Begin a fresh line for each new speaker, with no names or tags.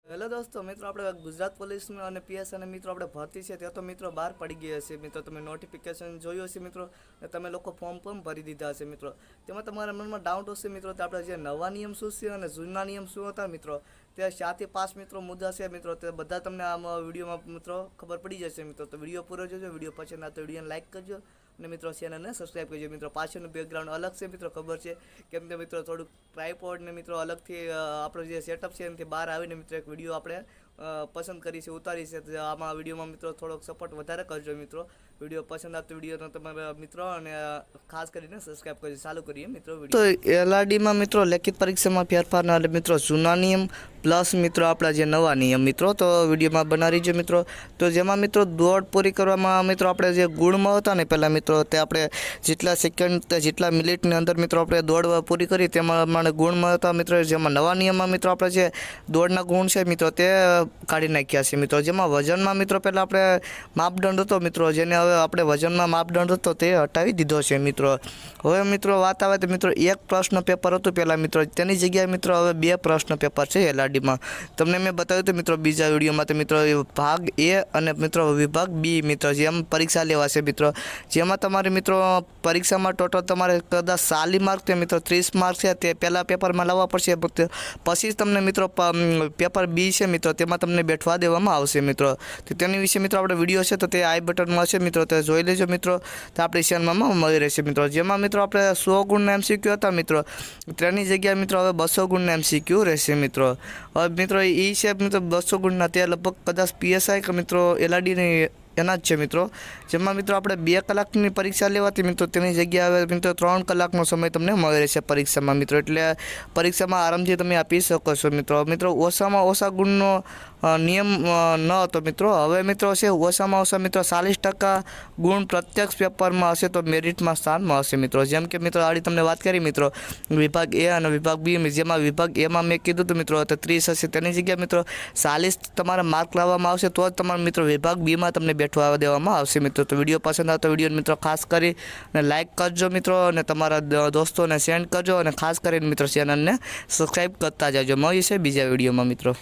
Hello દોસ્તો, મિત્રો આપણે ગુજરાત પોલીસમાં અને પીએસ અને મિત્રો આપણે ભરતી છે તે તો મિત્રો બહાર પડી ગઈ હશે. મિત્રો તમે નોટિફિકેશન જોયું હશે મિત્રો, અને તમે લોકો ફોર્મ પણ ભરી દીધા હશે મિત્રો. તેમાં તમારા મનમાં ડાઉટ હશે મિત્રો, તો આપણે જે નવા નિયમ શું છે અને જૂના નિયમ શું હતા મિત્રો, તે 4 થી 5 મિત્રો મુદ્દા છે મિત્રો, તે બધા તમને આમાં વિડીયોમાં મિત્રો ખબર પડી જશે મિત્રો. તો વિડીયો પૂરો જોજો. વિડીયો પસંદ આવે તો વિડીયોને લાઈક કરજો અને મિત્રો ચેનલને સબસ્ક્રાઈબ કરજો. મિત્રો પાછળનું બેકગ્રાઉન્ડ અલગ છે મિત્રો, ખબર છે, કેમ કે મિત્રો થોડુંક ટ્રાયપોડ ને મિત્રો અલગથી આપણો જે સેટઅપ છે એનાથી બહાર આવીને મિત્રો એક વિડીયો આપણે પસંદ કરી છે, ઉતારી છે. તો આમાં વિડીયોમાં મિત્રો થોડોક સપોર્ટ વધારે કરજો મિત્રો. વિડીયો પસંદ આવતો વિડીયોનો તમારા મિત્રો અને ખાસ કરીને સબસ્ક્રાઈબ કરજો. ચાલુ કરીએ મિત્રો વિડીયો. તો એલઆરડીમાં મિત્રો લેખિત પરીક્ષામાં ફેરફારના મિત્રો જૂના નિયમ પ્લસ મિત્રો આપણા જે નવા નિયમ મિત્રો, તો વિડીયોમાં બનાવી જો મિત્રો. તો જેમાં મિત્રો દોડ પૂરી કરવામાં મિત્રો આપણે જે ગુણમાં હતા ને પહેલાં મિત્રો, તે આપણે જેટલા સેકન્ડ જેટલા મિનિટની અંદર મિત્રો આપણે દોડ પૂરી કરી તેમાં મને ગુણમાં હતા મિત્રો. જેમાં નવા નિયમમાં મિત્રો આપણે જે દોડના ગુણ છે મિત્રો તે કાઢી નાખ્યા છે મિત્રો. જેમાં વજનમાં મિત્રો પહેલાં આપણે માપદંડ હતો મિત્રો, જેને હવે આપણે વજનમાં માપદંડ હતો તે હટાવી દીધો છે મિત્રો. હવે મિત્રો વાત આવે તો મિત્રો એક પ્રશ્ન પેપર હતું પહેલાં મિત્રો, તેની જગ્યાએ મિત્રો હવે 2 પ્રશ્ન પેપર છે એલઆરડીમાં. તમને મેં બતાવ્યું હતું મિત્રો બીજા વિડીયોમાં. તો મિત્રો ભાગ એ અને મિત્રો વિભાગ બી મિત્રો જેમ પરીક્ષા લેવાશે મિત્રો, જેમાં તમારે મિત્રો પરીક્ષામાં ટોટલ તમારે કદાચ 40 માર્ક તે મિત્રો 30 માર્ક છે તે પહેલાં પેપરમાં લાવવા પડશે. પછી તમને મિત્રો પેપર બી છે મિત્રો, તેમાં તમને બેઠવા દેવામાં આવશે મિત્રો. તો તેની વિશે મિત્રો આપણે વિડીયો છે તો તે આઈ બટનમાં છે મિત્રો, તે જોઈ લેજો મિત્રો. તો આપણી ચેનલમાં મળી રહેશે મિત્રો. જેમાં મિત્રો આપણે 100 ગુણના એમસીક્યુ હતા મિત્રો, તેની જગ્યાએ મિત્રો હવે 200 ગુણના એમસીક્યુ રહેશે મિત્રો. હવે મિત્રો એ છે મિત્રો 200 ગુણના, તે લગભગ કદાચ પીએસઆઈ કે મિત્રો એલઆરડીની એના જ છે મિત્રો. જેમાં મિત્રો આપણે 2 કલાકની પરીક્ષા લેવાતી મિત્રો, તેની જગ્યાએ હવે મિત્રો 3 કલાકનો સમય તમને મળી રહેશે પરીક્ષામાં મિત્રો. એટલે પરીક્ષામાં આરામથી તમે આપી શકો છો મિત્રો. મિત્રો ઓછામાં ઓછા ગુણનો નિયમ ન હતો મિત્રો. હવે મિત્રો છે ઓછામાં ઓછા મિત્રો 40% ગુણ પ્રત્યક્ષ પેપરમાં હશે તો મેરિટમાં સ્થાન મળશે મિત્રો. જેમ કે મિત્રો આડી તમને વાત કરી મિત્રો વિભાગ એ અને વિભાગ બી, જેમાં વિભાગ એમાં મેં કીધું હતું મિત્રો તો 30 હશે, તેની જગ્યાએ મિત્રો 40 તમારા માર્ક લાવવામાં આવશે તો જ તમારા મિત્રો વિભાગ બીમાં તમને બેઠવા દેવામાં આવશે મિત્રો. તો વિડીયો પસંદ આવે તો વિડીયો મિત્રો ખાસ કરી અને લાઈક કરજો મિત્રો, અને તમારા દોસ્તોને સેન્ડ કરજો, અને ખાસ કરીને મિત્રો ચેનલને સબસ્ક્રાઈબ કરતા જાજો. મળીએ છે બીજા વિડીયોમાં મિત્રો.